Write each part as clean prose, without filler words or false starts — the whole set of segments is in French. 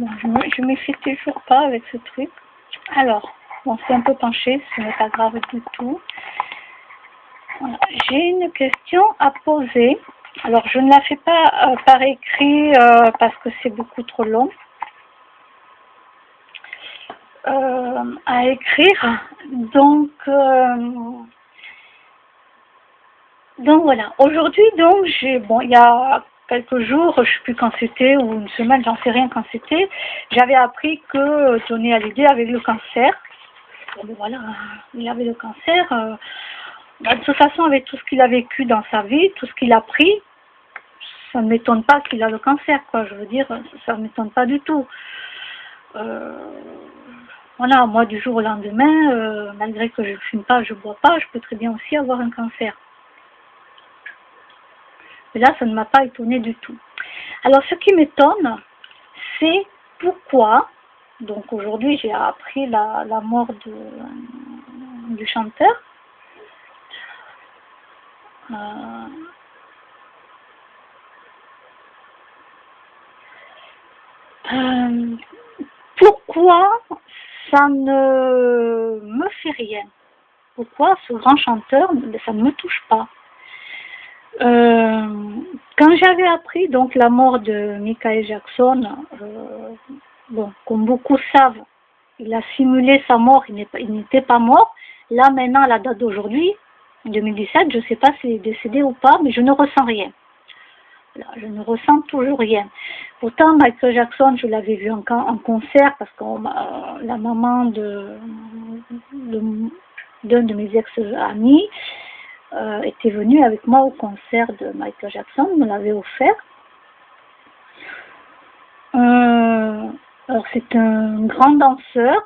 Bon, je m'y fais toujours pas avec ce truc. Alors, bon, c'est un peu penché, ce n'est pas grave du tout. Voilà. J'ai une question à poser. Alors, je ne la fais pas par écrit parce que c'est beaucoup trop long à écrire. Donc voilà. Aujourd'hui, donc, il y a quelques jours, je ne sais plus quand c'était, ou une semaine, j'en sais rien quand c'était, j'avais appris que Johnny Hallyday avait le cancer. Bon, voilà, il avait le cancer. De toute façon, avec tout ce qu'il a vécu dans sa vie, tout ce qu'il a pris, ça ne m'étonne pas qu'il a le cancer, quoi. Je veux dire, ça ne m'étonne pas du tout. Voilà, moi, du jour au lendemain, malgré que je ne fume pas, je ne bois pas, je peux très bien aussi avoir un cancer. Et là, ça ne m'a pas étonnée du tout. Alors, ce qui m'étonne, c'est pourquoi, donc aujourd'hui, j'ai appris la mort du chanteur. Pourquoi ça ne me fait rien? Pourquoi ce grand chanteur, ça ne me touche pas? Quand j'avais appris donc la mort de Michael Jackson, bon, comme beaucoup savent, il a simulé sa mort, il n'était pas mort. Là maintenant, à la date d'aujourd'hui, 2017, je ne sais pas s'il est décédé ou pas, mais je ne ressens rien. Là, je ne ressens toujours rien. Pourtant, Michael Jackson, je l'avais vu en concert parce que la maman d'un de mes ex-amis était venue avec moi au concert de Michael Jackson, me l'avait offert. Alors c'est un grand danseur.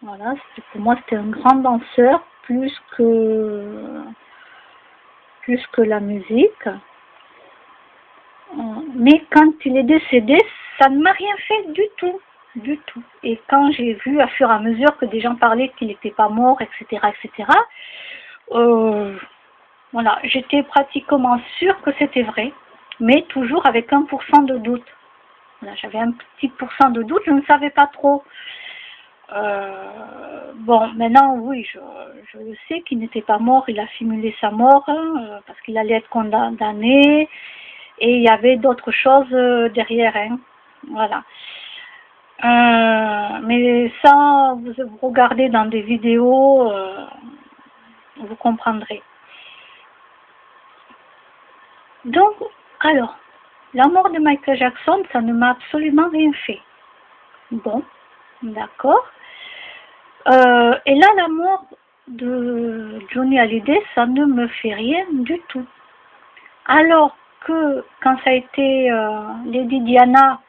Voilà, pour moi c'était un grand danseur plus que la musique. Mais quand il est décédé, ça ne m'a rien fait du tout. Du tout. Et quand j'ai vu, à fur et à mesure que des gens parlaient qu'il n'était pas mort, etc., voilà, j'étais pratiquement sûre que c'était vrai, mais toujours avec 1% de doute. Voilà, j'avais un petit pourcent de doute, je ne savais pas trop. Bon, maintenant, oui, je le sais qu'il n'était pas mort, il a simulé sa mort, parce qu'il allait être condamné, et il y avait d'autres choses derrière, hein. Voilà. Mais ça, vous regardez dans des vidéos, vous comprendrez. Donc, alors, la mort de Michael Jackson, ça ne m'a absolument rien fait. Bon, d'accord. Et là, la mort de Johnny Hallyday, ça ne me fait rien du tout. Alors que quand ça a été Lady Diana,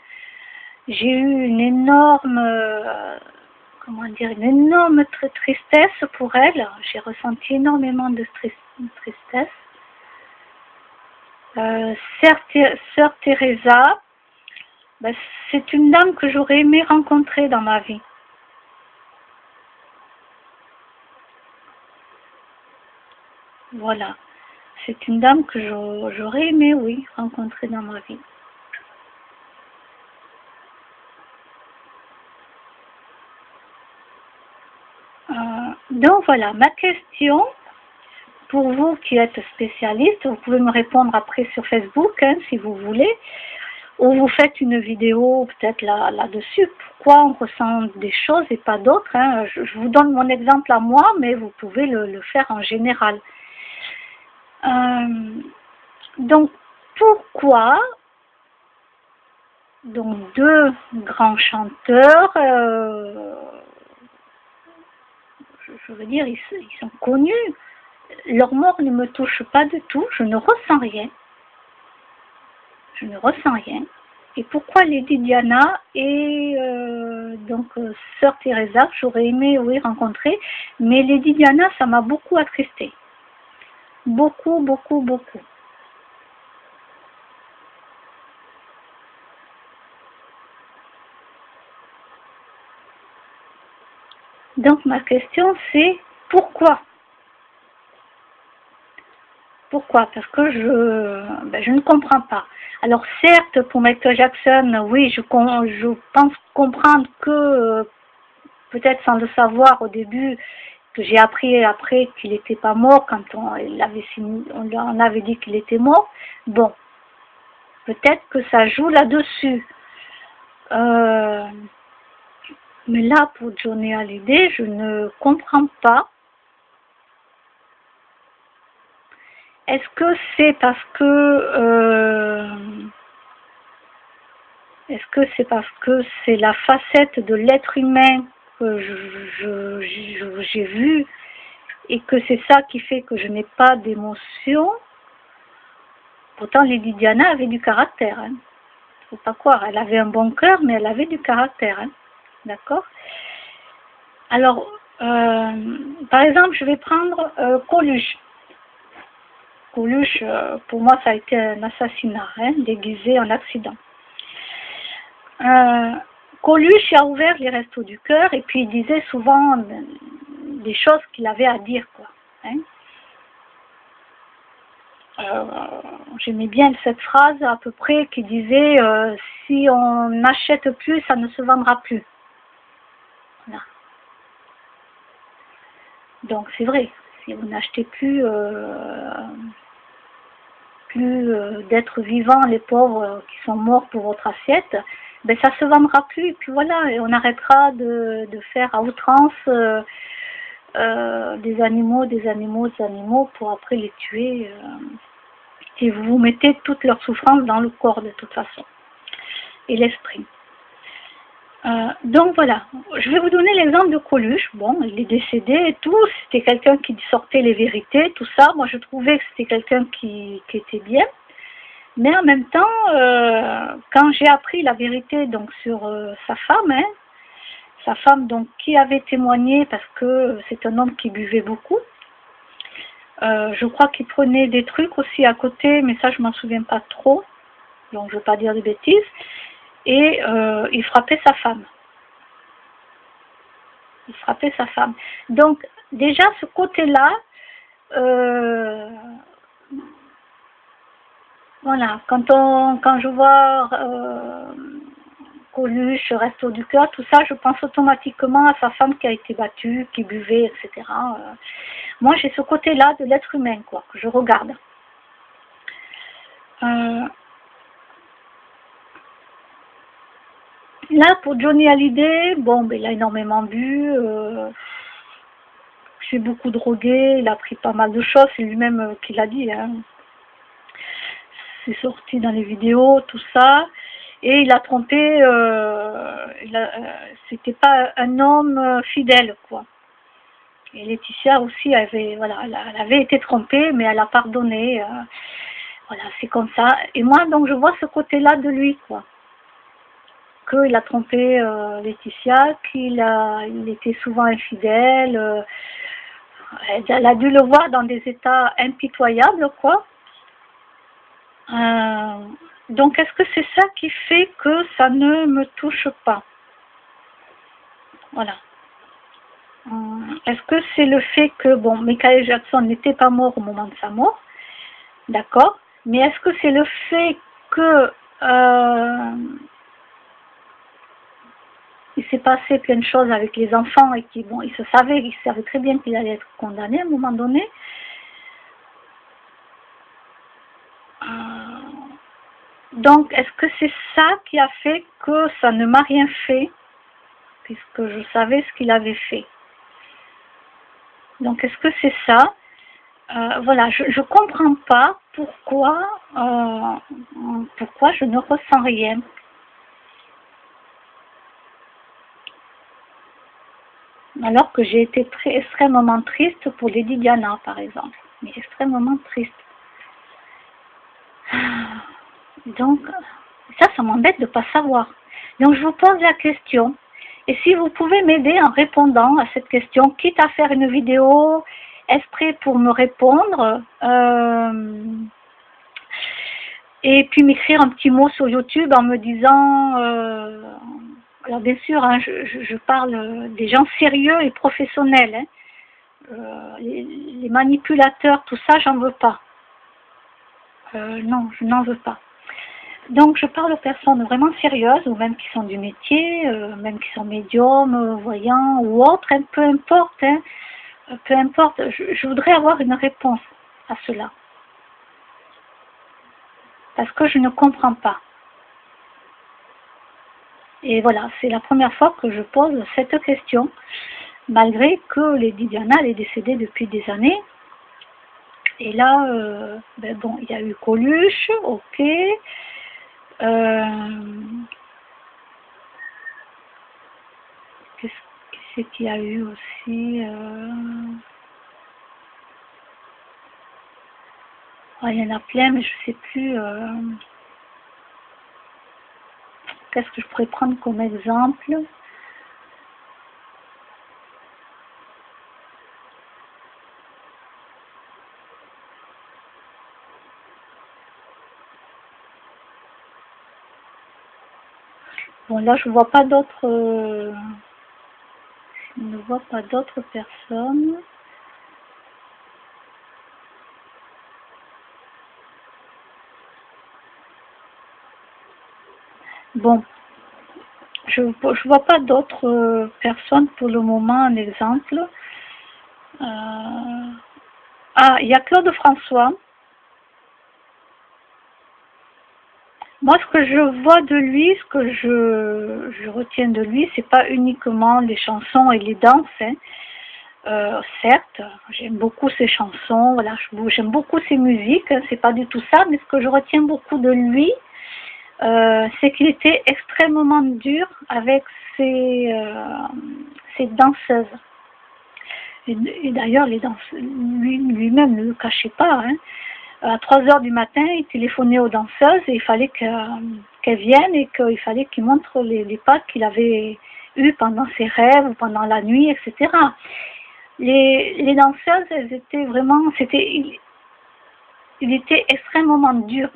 j'ai eu une énorme, une énorme tristesse pour elle. J'ai ressenti énormément de tristesse. Sœur Teresa, ben, c'est une dame que j'aurais aimé rencontrer dans ma vie. Voilà. C'est une dame que j'aurais aimé, oui, rencontrer dans ma vie. Donc voilà, ma question, pour vous qui êtes spécialiste, vous pouvez me répondre après sur Facebook, hein, si vous voulez, ou vous faites une vidéo peut-être là-dessus, pourquoi on ressent des choses et pas d'autres, hein. Je vous donne mon exemple à moi, mais vous pouvez le faire en général. Donc, pourquoi donc deux grands chanteurs, je veux dire, ils sont connus, leur mort ne me touche pas du tout, je ne ressens rien. Je ne ressens rien. Et pourquoi Lady Diana et Sœur Teresa, j'aurais aimé, oui, rencontrer, mais Lady Diana, ça m'a beaucoup attristée. Beaucoup, beaucoup, beaucoup. Donc ma question c'est pourquoi? Pourquoi? Parce que je ne comprends pas. Alors certes, pour Michael Jackson, oui, je pense comprendre que, peut-être sans le savoir au début, que j'ai appris après qu'il n'était pas mort quand on avait dit qu'il était mort. Bon, peut-être que ça joue là-dessus. Mais là, pour Johnny Hallyday, je ne comprends pas. Est-ce que c'est parce que c'est la facette de l'être humain que j'ai vue et que c'est ça qui fait que je n'ai pas d'émotion? Pourtant, Lady Diana avait du caractère. Hein. Faut pas croire, elle avait un bon cœur, mais elle avait du caractère. Hein. D'accord? Alors, par exemple, je vais prendre Coluche. Coluche, pour moi, ça a été un assassinat, hein, déguisé en accident. Coluche a ouvert les restos du cœur et puis il disait souvent des choses qu'il avait à dire, quoi. Hein. J'aimais bien cette phrase à peu près qui disait si on n'achète plus, ça ne se vendra plus. Voilà. Donc c'est vrai, si vous n'achetez plus d'êtres vivants, les pauvres qui sont morts pour votre assiette, ben ça se vendra plus, et puis voilà, et on arrêtera de faire à outrance des animaux pour après les tuer, et vous mettez toute leur souffrance dans le corps de toute façon, et l'esprit. Donc voilà, je vais vous donner l'exemple de Coluche. Bon, il est décédé et tout, c'était quelqu'un qui sortait les vérités, tout ça. Moi, je trouvais que c'était quelqu'un qui était bien. Mais en même temps, quand j'ai appris la vérité donc sur sa femme donc qui avait témoigné, parce que c'est un homme qui buvait beaucoup. Je crois qu'il prenait des trucs aussi à côté, mais ça je m'en souviens pas trop, donc je ne veux pas dire des bêtises. Et il frappait sa femme. Donc déjà ce côté-là, voilà, quand je vois Coluche, Resto du Cœur, tout ça, je pense automatiquement à sa femme qui a été battue, qui buvait, etc. Moi, j'ai ce côté-là de l'être humain, quoi, que je regarde. Là, pour Johnny Hallyday, bon, ben, il a énormément bu, j'ai beaucoup drogué, il a pris pas mal de choses, c'est lui-même qui l'a dit, hein. C'est sorti dans les vidéos, tout ça, et il a trompé, c'était pas un homme fidèle, quoi. Et Laetitia aussi elle avait été trompée, mais elle a pardonné, voilà, c'est comme ça. Et moi, donc, je vois ce côté-là de lui, quoi. Qu'il a trompé Laetitia, il était souvent infidèle, elle a dû le voir dans des états impitoyables, quoi. Donc, est-ce que c'est ça qui fait que ça ne me touche pas? Voilà. Est-ce que c'est le fait que, bon, Michael Jackson n'était pas mort au moment de sa mort, d'accord, mais est-ce que c'est le fait que il s'est passé plein de choses avec les enfants et qu'il il savait très bien qu'il allait être condamné à un moment donné. Donc, est-ce que c'est ça qui a fait que ça ne m'a rien fait, puisque je savais ce qu'il avait fait? Donc, est-ce que c'est ça? Voilà, je ne comprends pas pourquoi je ne ressens rien. Alors que j'ai été extrêmement triste pour Lady Diana, par exemple. Mais extrêmement triste. Donc, ça m'embête de ne pas savoir. Donc, je vous pose la question. Et si vous pouvez m'aider en répondant à cette question, quitte à faire une vidéo exprès pour me répondre, et puis m'écrire un petit mot sur YouTube en me disant... alors bien sûr, hein, je parle des gens sérieux et professionnels. Hein. Les manipulateurs, tout ça, j'en veux pas. non, je n'en veux pas. Donc je parle aux personnes vraiment sérieuses, ou même qui sont du métier, même qui sont médiums, voyants ou autres, hein, peu importe, hein, peu importe, je voudrais avoir une réponse à cela. Parce que je ne comprends pas. Et voilà, c'est la première fois que je pose cette question, malgré que Lady Diana elle est décédée depuis des années. Et là, ben bon, il y a eu Coluche, ok. Qu'est-ce qu'il y a eu aussi il y en a plein, mais je ne sais plus. Qu'est-ce que je pourrais prendre comme exemple? Bon, là, je vois pas d'autres. Je ne vois pas d'autres personnes. Bon, je vois pas d'autres personnes pour le moment, un exemple. Il y a Claude François. Moi, ce que je vois de lui, ce que je retiens de lui, c'est pas uniquement les chansons et les danses. Hein. Certes, j'aime beaucoup ses chansons, voilà, j'aime beaucoup ses musiques, hein, c'est pas du tout ça, mais ce que je retiens beaucoup de lui, c'est qu'il était extrêmement dur avec ses danseuses. Et d'ailleurs, les danseuses, lui-même ne le cachait pas. Hein. À 3 heures du matin, il téléphonait aux danseuses et il fallait qu'elles viennent et qu'il fallait qu'il montre les pas qu'il avait eus pendant ses rêves ou pendant la nuit, etc. Les danseuses, elles étaient vraiment, il était extrêmement dur.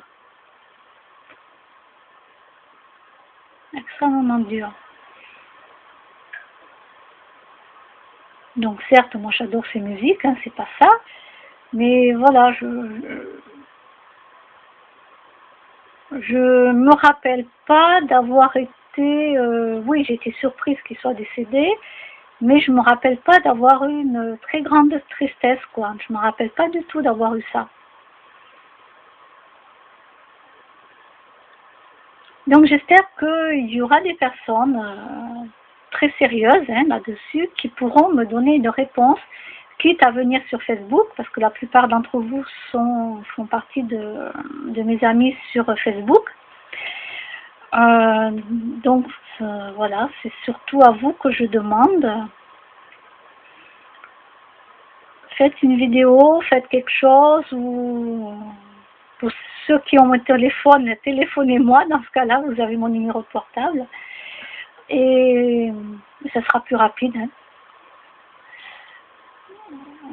Extrêmement dur. Donc certes, moi j'adore ses musiques, hein, c'est pas ça, mais voilà, je me rappelle pas d'avoir été, oui, j'ai été surprise qu'il soit décédé, mais je me rappelle pas d'avoir eu une très grande tristesse, quoi. Je me rappelle pas du tout d'avoir eu ça. Donc j'espère qu'il y aura des personnes très sérieuses hein, là-dessus qui pourront me donner une réponse, quitte à venir sur Facebook, parce que la plupart d'entre vous font partie de mes amis sur Facebook. Donc voilà, c'est surtout à vous que je demande. Faites une vidéo, faites quelque chose, ou pour ceux qui ont mon téléphone, téléphonez-moi, dans ce cas-là, vous avez mon numéro de portable. Et ça sera plus rapide. Hein.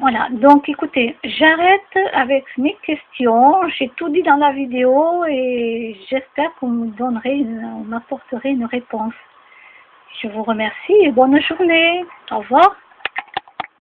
Voilà, donc écoutez, j'arrête avec mes questions, j'ai tout dit dans la vidéo et j'espère qu'on m'apporterez une réponse. Je vous remercie et bonne journée. Au revoir.